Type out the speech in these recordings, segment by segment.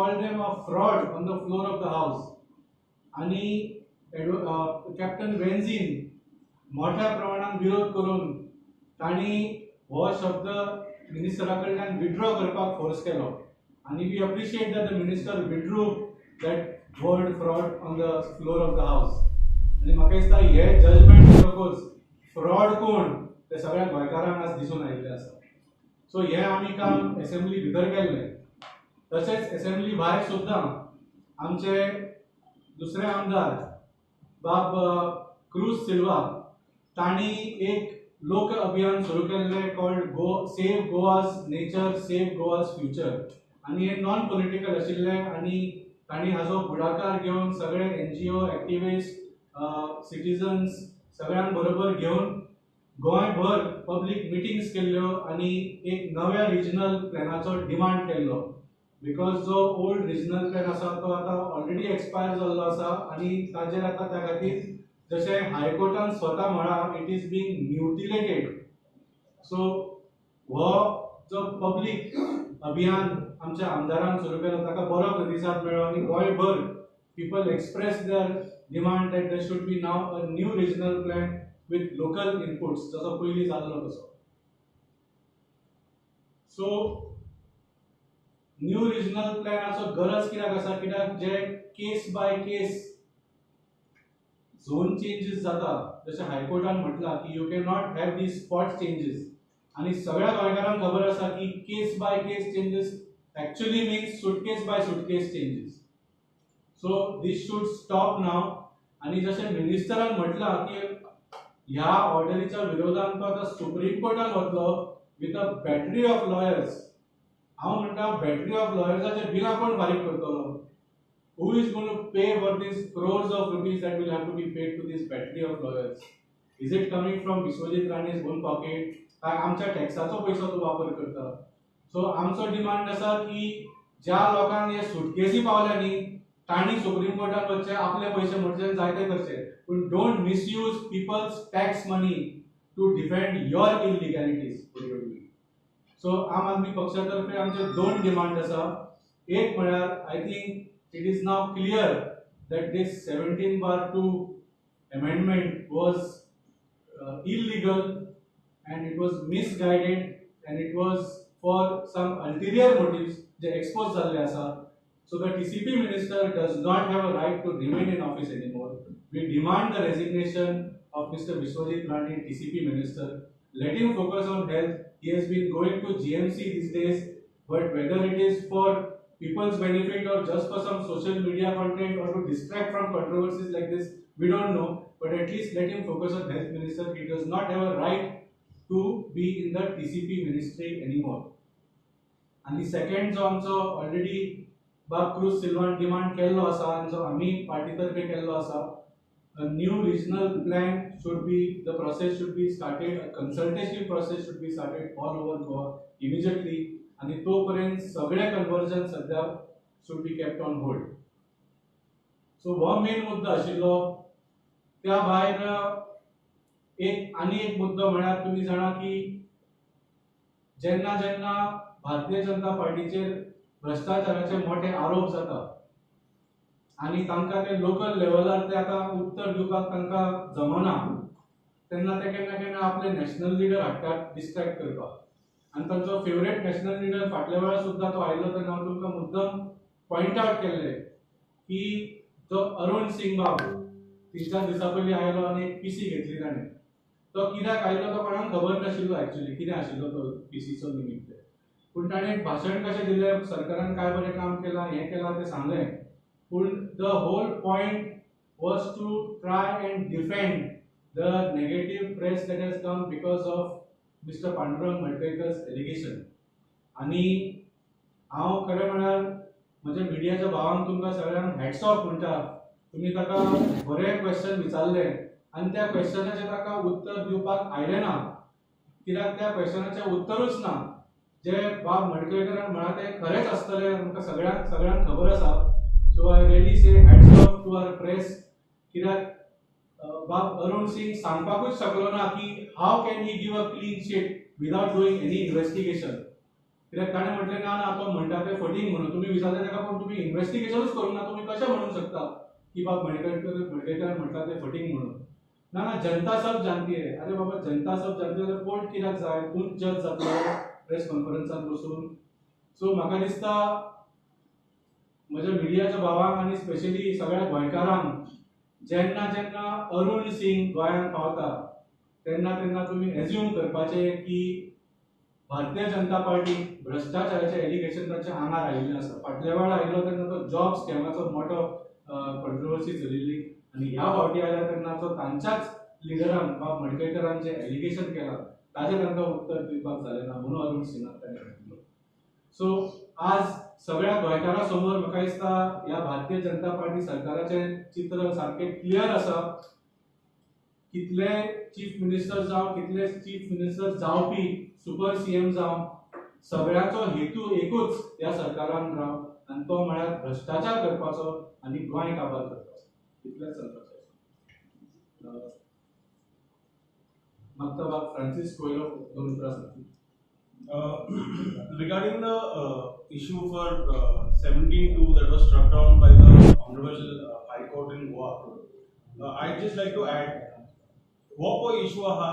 called them a fraud on the floor of the house. आणि captain वेन्झीन मोठ्या प्रमाणात विरोध करून तांणी हो शब्द मिनिस्टरा कडल्यान विड्रॉ करपाक फोर्स केलो आणि we appreciate that the minister withdrew that word fraud on the floor of the house. आणि म्हाका दिसता हे जजमेंट सपोज फ्रॉड कोण ते सगळ्या गोंयकारांक आज दिसून आयिल्ले आसा. सो हे आमी काम असेंब्ली भितर केल्लें. तशेंच असेंब्ली भायर सुद्दां आमचे दुसरे आमदार बाब क्रूज सिल्वा तांणी एक लोक अभियान सुरू केल्लें called save Goa's nature, save Goa's future. आणि हे नॉन पॉलिटिकल आशिल्लें आणि तांणी हाजो फुडाकार घेवन सगळे NGO एक्टिविस्ट सिटीजन्स सगळ्यां बरोबर घेवन गोंयभर पब्लीक मिटिंग्स केल्ल्यो आणि एक नव्या रिजनल प्लॅनाचो डिमांड केल्लो. बिकॉज जो ओल्ड रिजनल प्लॅन आसा तो आतां ऑलरेडी एक्सपायर जाल्लो आसा आणि ताजेर आतां त्या खातीर जशें हायकोर्टान स्वता म्हळां इट इज बीइंग म्युटिलेटेड. सो हो जो पब्लीक अभियान आमच्या आमदारान सुरू केलो ताका बरो प्रतिसाद मेळ्ळो आणि गोंयभर people express their demand that there should be now a new regional plan with local inputs जसो पयलीं जाल्लो तसो. सो न्यू रिजनल प्लॅनाचो गरज कित्याक आसा कित्याक जे case by case zone changes जाता जशें हायकोर्टान म्हटलां की you can not have these spot changes आणि सगळ्या गोंयकारांक खबर आसा की case by case changes actually means suitcase by suitcase changes. So this should stop now. आणि जशें मिनिस्टरान म्हटलां की ह्या ऑर्डरीच्या विरोधान तो आतां सुप्रीम कोर्टान वतलो with a battery of lawyers. हांव म्हणटा बॅटरी ऑफ लॉयर्साचे बिलां कोण फारीक करतलो? Who is going to pay for these crores of rupees that will have to be paid to this battery of lawyers? Is it coming from Biswajit Rane's own pocket? काय आमच्या टॅक्साचो पैसो तो वापर करता? सो आमचो डिमांड आसा की ज्या लोकांक हे सुटकेसी पावल्या न्ही तांणी सुप्रीम कोर्टान वचचे आपले पैसे मोडचे जायते करचे पूण don't misuse people's tax money to defend your illegalities. So Aam Aadmi पक्षातर्फे आमचे दोन डिमांड आसा. एक म्हळ्यार I think it is now clear that this 17/2 amendment was illegal and it was misguided and it was for some ulterior motives जे expose झाले आसा. So the TCP minister does not have a right to remain in office anymore. We demand the resignation of Mr. Biswajit Rane, TCP minister. Let him focus on health. He has been going to GMC these days, but whether it is for people's benefit or just for some social media content or to distract from controversies like this, we don't know. But at least let him focus on health minister. He does not have a right to be in the TCP ministry anymore. And the second जो आमचो already बाब cruise Salwan demand केल्लो आसा आणि जो आमी party तर्फे केल्लो आसा, a new regional plan should be, the process should be started, a consultative process should be started all over Goa immediately. आणि तोपर्यंत सगळे कन्वर्जन सध्या should be kept on hold. So हो मेन मुद्दो आशिल्लो. त्या भायर एक मुद्दो म्हळ्यार तुमी जाणा की जेन्ना जेन्ना भारतीय जनता पार्टीचेर भ्रष्टाचाराचे मोठे आरोप जाता आणि तांकां ते लोकल लेवलार ते आतां उत्तर दिवपाक तांकां जमना तेन्ना ते केन्ना केन्ना आपले नॅशनल लिडर हाडटात डिस्ट्रॅक्ट करपाक. आणि तांचो फेवरेट नॅशनल लिडर फाटल्या वेळार सुद्दां तो आयलो तेन्ना हांव तुमकां मुद्दम पॉयंट आउट केल्ले की जो अरुण सिंग बाब 3-4 दिसां पयलीं आयलो आनी एक PC घेतली ताणें. तो कित्याक आयलो तो कोणाक खबर नाशिल्लो एक्चुअली कितें आशिल्लो तो PCचो निमित्त. पूण ताणें एक भाशण कशें दिलें, सरकारान काय बरें काम केलां हें केलां तें सांगलें. पूण the whole point was to try and defend the negative press that has come because of mister Pandurang Madkaikar's allegation. आणि हांव खरें म्हळ्यार म्हज्या मिडियाच्या भावांक तुमकां सगळ्यांक हॅट्स ऑफ म्हणटा. तुमी ताका बरें क्वेश्चन विचारले आणि त्या क्वेश्चनाचें ताका उत्तर दिवपाक आयलें ना कित्याक त्या क्वेश्चनाचें उत्तरूच ना. जे बाब मडकयकरान म्हळां तें खरेंच आसतलें आमकां सगळ्यांक खबर आसा. So I really say hats off to our press कित्याक बाब अरुण सिंग सांगपाकूच शकलो ना की how can he give a clean sheet without doing any investigation. कित्याक ताणें म्हटलें ना ना तो म्हणटा तें फटींग म्हणून तुमी विचारता ताका पण तुमी इन्व्हेस्टिगेशनूच करूंक ना तुमी कशें म्हणूंक शकता की बाब मडकयकरान म्हटलां तें फटींग म्हणून ना ना जनता सब जानती है अरे बाबा जनता सब जानती है कोर्ट कित्याक जाय तूंच जज जातलो प्रेस कॉन्फरन्सांत बसून सो म्हाका दिसता म्हज्या मिडियाच्या भावांक आनी स्पेशली सगळ्या गोंयकारांक जेन्ना जेन्ना अरुण सिंग गोंयांत पावता तेन्ना तेन्ना तुमी एज्यूम करपाचें की भारतीय जनता पार्टी भ्रष्टाचाराचे एलिगेशन तांच्या आंगार आयिल्लें आसा फाटल्या वेळा आयिल्लो तेन्ना तो जॉब स्कॅमाचो मोठो कॉन्ट्रोवर्सी चलिल्ली आनी ह्या फावटी आयला तेन्ना तो तांच्याच लिडरान वा मडकयकरान जें एलिगेशन केलां ताचें तांकां उत्तर दिवपाक जालें ना म्हणून अरुण सिंगाक ताणें हाडलो सो आज सगळ्या गोंयकारां समोर म्हाका दिसता ह्या भारतीय जनता पार्टी सरकाराचें चित्र सारकें क्लियर आसा कितले चीफ मिनिस्टर जावं कितले चीफ मिनिस्टर जावपी सुपर सीएम जावं सगळ्याचो हेतू एकूच ह्या सरकारान राव आनी तो म्हळ्यार भ्रष्टाचार करपाचो आनी गोंय काबार करपाचो इतलेंच सांगपाचें म्हाका फ्रांसीस कोयलो दोन उतरां सांगतली Regarding the issue for 72 that was struck down by the Honorable High Court in Goa, I'd just like to add, हो पळय इशू आहा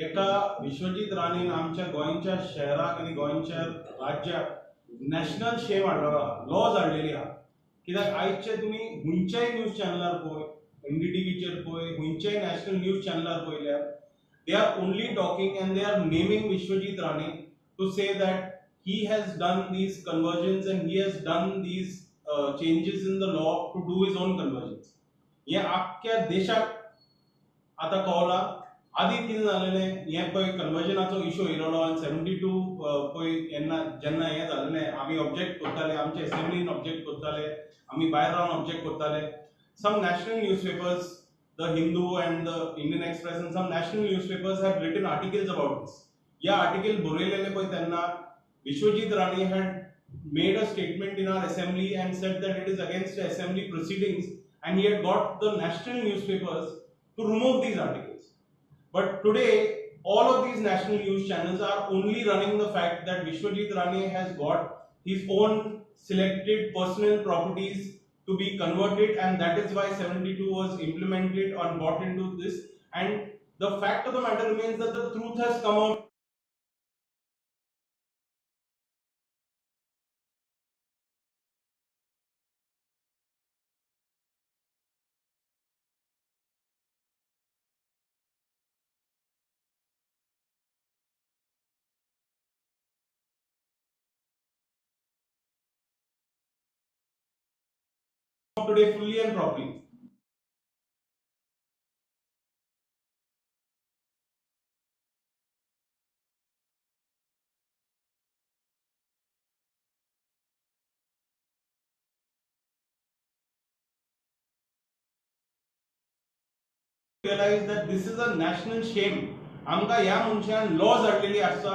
एका विश्वजीत राणेन आमच्या गोंयच्या शहराक आनी गोंयच्या राज्याक नॅशनल शेम हाडलेलो आहा लॉज हाडलेली आहा कित्याक आयजचे तुमी खंयच्याय न्यूज चॅनलार पळय NDTVचेर पळय खंयच्याय नॅशनल न्यूज चॅनलार पळयल्यार they are only talking and they are naming Vishwajit Rane to say that he has done these conversions and he has done these changes in the law to do his own conversions. हे आख्या देशाक आता कळला आधी कितें जालेलें हे पळय कन्वर्जनाचो issue येयलो आनी 72 पळय जेन्ना हे जालेलें आमी ऑब्जेक्ट करताले आमचे असेंब्लीन ऑब्जेक्ट करताले आमी भायर रावन ऑब्जेक्ट करताले some national newspapers The Hindu and the Indian Express and some national newspapers have written articles about this. Yeah, article बरयलेले पळय तेन्ना Vishwajit Rane had made a statement in our assembly and said that it is against the assembly proceedings and he had got the national newspapers to remove these articles. But today, all of these national news channels are only running the fact that Vishwajit Rane has got his own selected personal properties to be converted and that is why 72 was implemented or brought into this and the fact of the matter remains that the truth has come out today fully and properly. Realize that this is a national shame. आमकां ह्या मनशान lodge हाडलेली आसा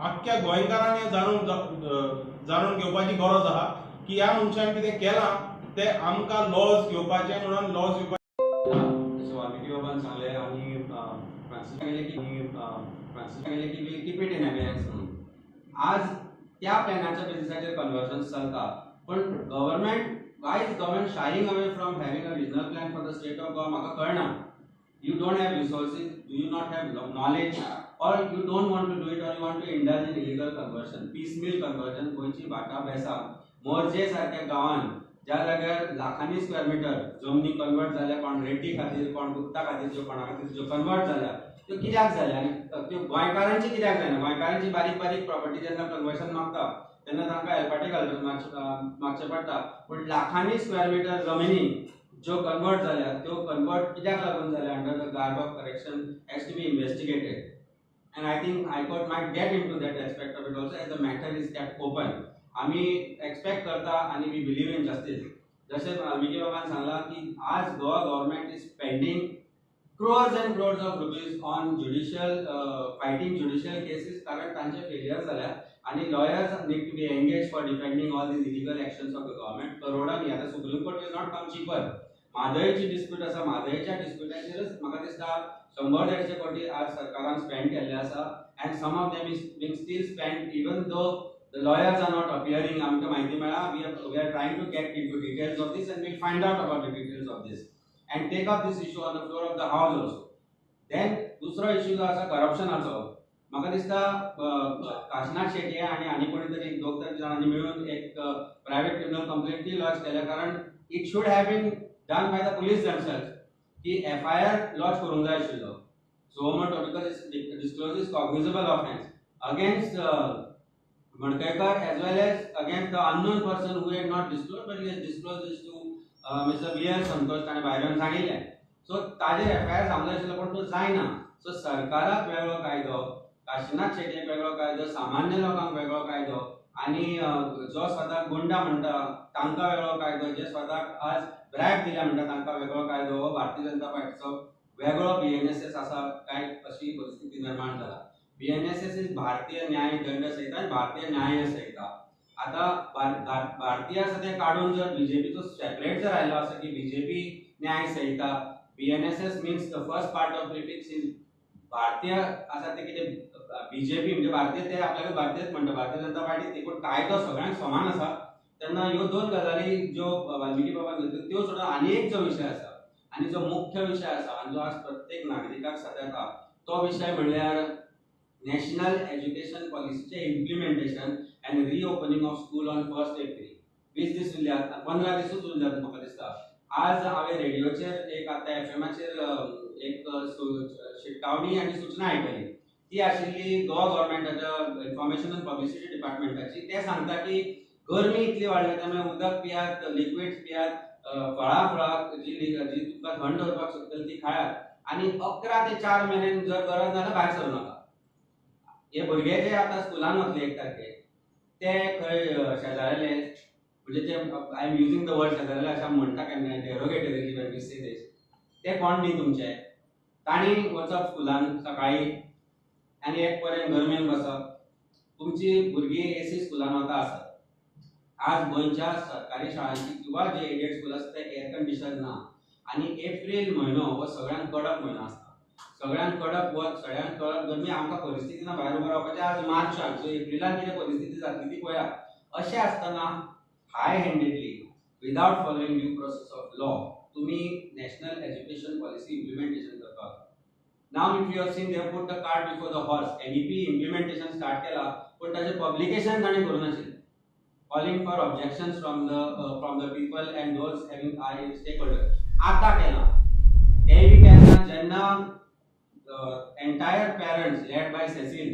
आख्ख्या गोंयकारांनी जाणून घेवपाची गरज आहा की ह्या मनशान कितें केलां ते आमकां लॉज घेवपाचे म्हणून लॉज जसं वाल्मिकी बाबान सांगलें आनी फ्रांसीस सांगलें की we'll keep it in evidence म्हणून आज त्या प्लॅनाच्या बेसिसाचेर कन्वर्जन्स चलता पण government why is government shying away from having a regional plan for the state of Goa म्हाका कळना you don't have resources, do you not have knowledge, or you don't want to do it, or you want to indulge in illegal conversion, piecemeal conversion, गोंयची भाटां बेसां मोर्जे सारक्या गांवांत ज्या जाग्यार लाखांनी स्क्वेअर मिटर जमनी कन्वर्ट जाल्या कोण रेड्डी खातीर कोण गुप्ता खातीर ज्यो कोणा खातीर ज्यो कन्वर्ट जाल्या त्यो कित्याक जाल्या आनी त्यो गोंयकारांची कित्याक जायना गोंयकारांची बारीक बारीक प्रॉपर्टी जेन्ना कन्वर्शन मागता तेन्ना तांकां हेल्पाटे मागचें पडटा पूण लाखांनी स्क्वेअर मिटर जमिनी जो कन्वर्ट जाल्या त्यो कन्वर्ट कित्याक लागून जाल्या under the guard of correction has to be investigated and I think high court might get into that aspect of it also as the matter is kept open आमी expect करता आनी we believe in justice जशें वाल्मिकी बाबान सांगलां की आज Goa government is spending crores and crores of rupees on fighting judicial cases कारण तांचे फेलियर जाल्या आणि lawyers need to be engaged for defending all these illegal actions of the government करोडांनी आता supreme court will not come cheaper म्हादयची dispute आसा म्हादयच्या डिस्प्यूटाचेरच म्हाका दिसता 100-150 कोटी आज सरकारान स्पेंड केल्ले आसा and some of them is being still spent even though the lawyers are not appearing. आमकां म्हायती मेळ्ळा, we are trying to get into details of this and we'll find out about the details of this and take up this issue on the floor of the house also. Then दुसरो issue जो आसा करप्शनाचो, म्हाका दिसता काशीनाथ शेट्ये आनी कोणी तरी दोग तीन जाणांनी मेळून एक प्रायव्हेट क्रिमिनल कंप्लेंट लॉन्च केल्या, कारण it should have been done by the police themselves की FIR लॉन्च करूंक जाय आशिल्लो सो म्हणतो, because it discloses cognizable offence against Madkekar as well as against the unknown person who had not disclosed, but he has disclosed this to Mr. B.L. Santosh ताणें भायर सांगिल्लें. So ताजेर FIR जावंक आशिल्लो पण तो जायना. सो सरकाराक वेगळो कायदो, काशीनाथ शेट्येक वेगळो कायदो, सामान्य लोकांक वेगळो कायदो आनी जो स्वताक गुंडा म्हणटा तांकां वेगळो कायदो, जे स्वताक आज ब्रॅब दिल्या म्हणटा तांकां वेगळो कायदो, हो भारतीय जनता पार्टीचो वेगळो BNSS आसा काय अशी परिस्थिती निर्माण जाला. BNSS इज भारतीय न्याय दंड संहिता आणि भारतीय न्याय संहिता. आता भारतीय आसा ते काढून जर बीजेपीचो सेपरेट जर आयलो आसा की बीजेपी न्याय संहिता, BNSS means the first part of prefix is भारतीय आसा ते कितें बीजेपी म्हणजे भारतीय ते आपल्याला भारतीयच म्हणटा, भारतीय जनता पार्टी ते पण कायदो सगळ्यांक समान आसा. तेन्ना ह्यो दोन गजाली ज्यो वाल्मिकी बाबान घेतल्यो त्यो सोडून आनी एक जो विशय आसा आनी जो मुख्य विशय आसा आनी जो आज प्रत्येक नागरिकाक सताता तो विशय म्हणल्यार National Education Policy implementation and reopening of school on 1st April. 20 दीस उरल्यात, 15 दिसूच उरल्यात म्हाका दिसता. आज हांवें रेडिओचेर एक आतां FMचेर एक शिटकावणी आनी सूचना आयकली. ती आशिल्ली गोवा गव्हर्नमेंटाच्या इन्फॉर्मेशन एंड पब्लिसिटी डिपार्टमेंटाची. ते सांगता की गरमी इतली वाडल्या त्यामुळे उदक पियात, लिक्विड्स पियात, फळां जी तुमकां थंड दवरपाक शकतली ती खायात आनी 11 ते 4 म्हयने जर गरज जाल्यार भायर सरूं नाका. हे भुरगे जे आता स्कुलान वतले 1 तारखेक ते खंय शेजारले म्हणजे ते I am using the word शेजारले अशें म्हणटा केन्ना डेरोगेटरीली व्हेन वी से दिस, ते कोण न्ही तुमचे. तांणी वचप स्कुलान सकाळी आनी 1 पर्यंत गरमेन बसप. तुमची भुरगीं AC स्कुलान वता आसत. आज गोंयच्या सरकारी शाळांची किंवा जे एडेड स्कूल आसा ते एअर कंडिशन ना आनी एप्रील म्हयनो हो सगळ्यांत कडक म्हयनो आसता. सगळ्यांत कडक वत, सगळ्यांत कडक गरमी, आमकां परिस्थिती ना भायर उबो रावपाचें. आज मार्चाक सो एप्रिलान कितें परिस्थिती जातली ती पळया. अशें आसतना high handedly without following due process of law तुमी नॅशनल एज्युकेशन पॉलिसी इम्प्लिमेंटेशन करतात. Now if you have seen they put the cart before the horse. NEP implementation start केला पण ताचें पब्लिकेशन ताणें करूं नाशिल्लें. Calling for objections from the people and those having I stakeholder. आतां केला ते बी केन्ना जेन्ना entire parents led by Cecil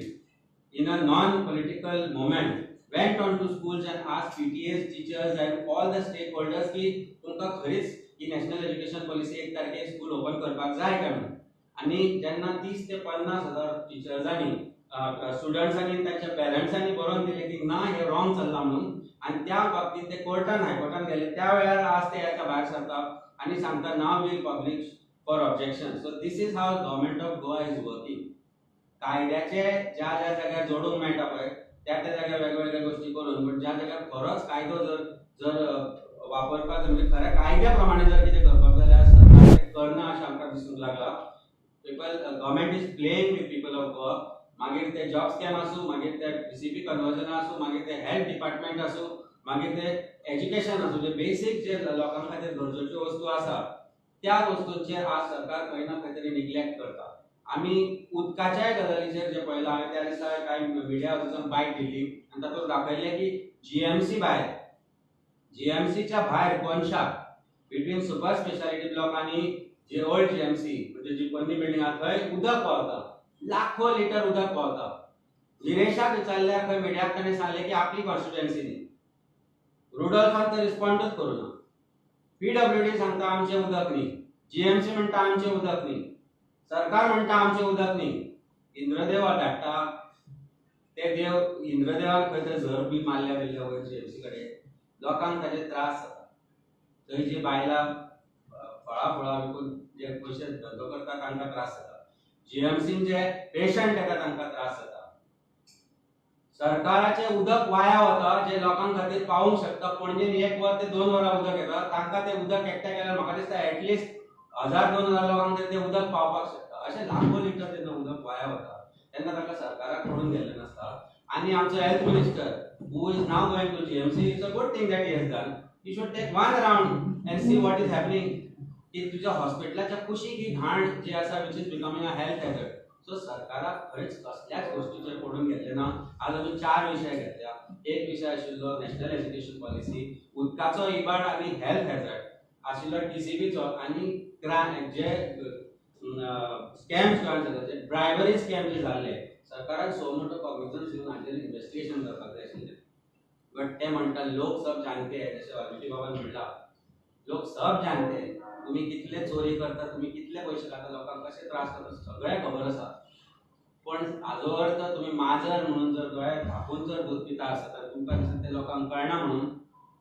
in a non-political moment went on to schools and asked PTAs, teachers and all the stakeholders की तुमकां खरीच ही national education policy 1 तारखेक school open करपाक जाय काय म्हणून. आनी जेन्ना 30 ते 50,000 टिचर्सांनी स्टुडंट्सांनी तांच्या पेरंट्सांनी बरोवन दिले की ना हे रॉंग चल्लां म्हणून आनी त्या बाबतींत ते हायकोर्टान गेले. त्या वेळार आज ते येता भायर सरता आनी सांगता now we'll publish for objection. So this is how government of Goa is working. कायद्याचे ज्या जाग्यार जोडूंक मेळटा पळय त्या जाग्यार वेगवेगळ्या गोष्टी करून पण ज्या जाग्यार खरोच कायदो जर वापरपाक म्हणजे खऱ्या कायद्या प्रमाणे जर कितें करपाक जाल्यार सरकार तें करना अशें आमकां दिसूंक लागला. Government is playing with people of Goa. मागीर ते जॉब स्कॅम आसूं, मागीर ते PCP कन्वर्जन आसूं, मागीर ते हेल्थ डिपार्टमेंट आसूं, मागीर ते एज्युकेशन आसूं, जे बेसीक जे लोकां खातीर गरजेच्यो वस्तू आसा त्या वस्तूंचेर आज सरकार खंय ना खंय तरी निग्लेक्ट करता. आमी उदकाच्या गजालीचेर जे पळयलां हांवें त्या दिसा कांय मिडिया वचून बायट दिल्ली आनी तातूंत दाखयलें की GMCच्या भायर कोनशाक बिटवीन सुपर स्पेशालिटी ब्लॉक आनी जे ओल्ड GMC म्हणजे जी पन्नी बिल्डींग आसा थंय उदक पावता, लाखो लिटर उदक पावता. गिरेशाक विचारल्यार खंय मिडियाक ताणें सांगलें की आपली कॉन्स्टिट्युएन्सी न्ही. रुडॉल्फान तर रिस्पॉन्डूच करूना. PWD सांगता आमचें उदक न्ही, GMC म्हणटा आमचें उदक न्ही, सरकार म्हणटा आमचें उदक न्ही. इंद्रदेवा धाडटा ते देव इंद्रदेवान खंय तरी झर बी मारल्या बिल्ल्या वयर GMC कडेन. लोकांक ताचे त्रास जाता. थंय जी बायलां फळां विकून जे पयशे धंदो करता तांकां त्रास जाता. GMCन जे पेशंट येता तांकां त्रास जाता. सरकाराचें उदक वाया वता जे लोकां खातीर पावूंक शकता. पणजेन 1 वर ते 2 वरां उदक येता, तांकां तें उदक एकट्या केल्यार म्हाका दिसता एटलिस्ट 1000-2000 लोकांक तरी तें उदक पावपाक शकता. अशें लाखो लिटर जेन्ना उदक वाया वता तेन्ना ताका सरकाराक पडून गेल्लें नासता. आनी आमचो health minister who is now going to GMC, it's a good thing that he has done. You should take one round and see what is happening. की तुझ्या हॉस्पिटलाच्या कुशीक ही घाण जी आसा which is becoming a health hazard. So सरकाराक खंयच कसल्याच गोष्टीचेर पडून घेतले ना. आज आमी 4 विशय घेतल्या. एक विशय आशिल्लो नॅशनल एज्युकेशन पॉलिसी, उदकाचो इबाड आनी हेल्थ हॅझार्ड आशिल्लो TCBचो आनी जे स्कॅम्स गोंयांत जाता जे ब्रायबरी स्कॅम जे जाल्ले सरकारान सो मोठो कॉग्निझन्स घेवन हाचेर इन्व्हेस्टिगेशन करपाक जाय आशिल्लें. बट ते म्हणटा लोक सब जानते हैं, जशें वाल्मिकी बाबान म्हणला लोक सब जानते हैं. तुम्ही कितले चोरी करता, तुम्ही कितले पैसे खाता, लोकांक कसे त्रास करता सगळ्या खबर आसा. पण हाजो अर्थ तुम्ही माजर म्हणून जर दोळे धापून जर दूध पिता आसता तर तुमकां दिसता ते लोकांक कळना म्हणून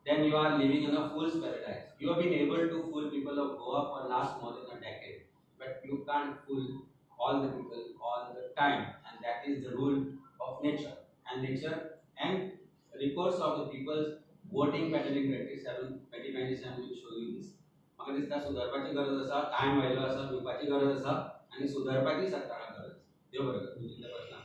then you are living in a fool's paradise. You have been able to fool people of Goa for last more than a decade, but you can't fool all the people all the time, and that is the rule of nature. And nature and records of the people's voting pattern in 2027 will show you this. म्हाका दिसता सुदारपाची गरज आसा, time व्हायलो आसा, पिवपाची गरज आसा आनी सुदारपाची सरकाराक गरज. देव बरें करूं. तुमचे प्रश्न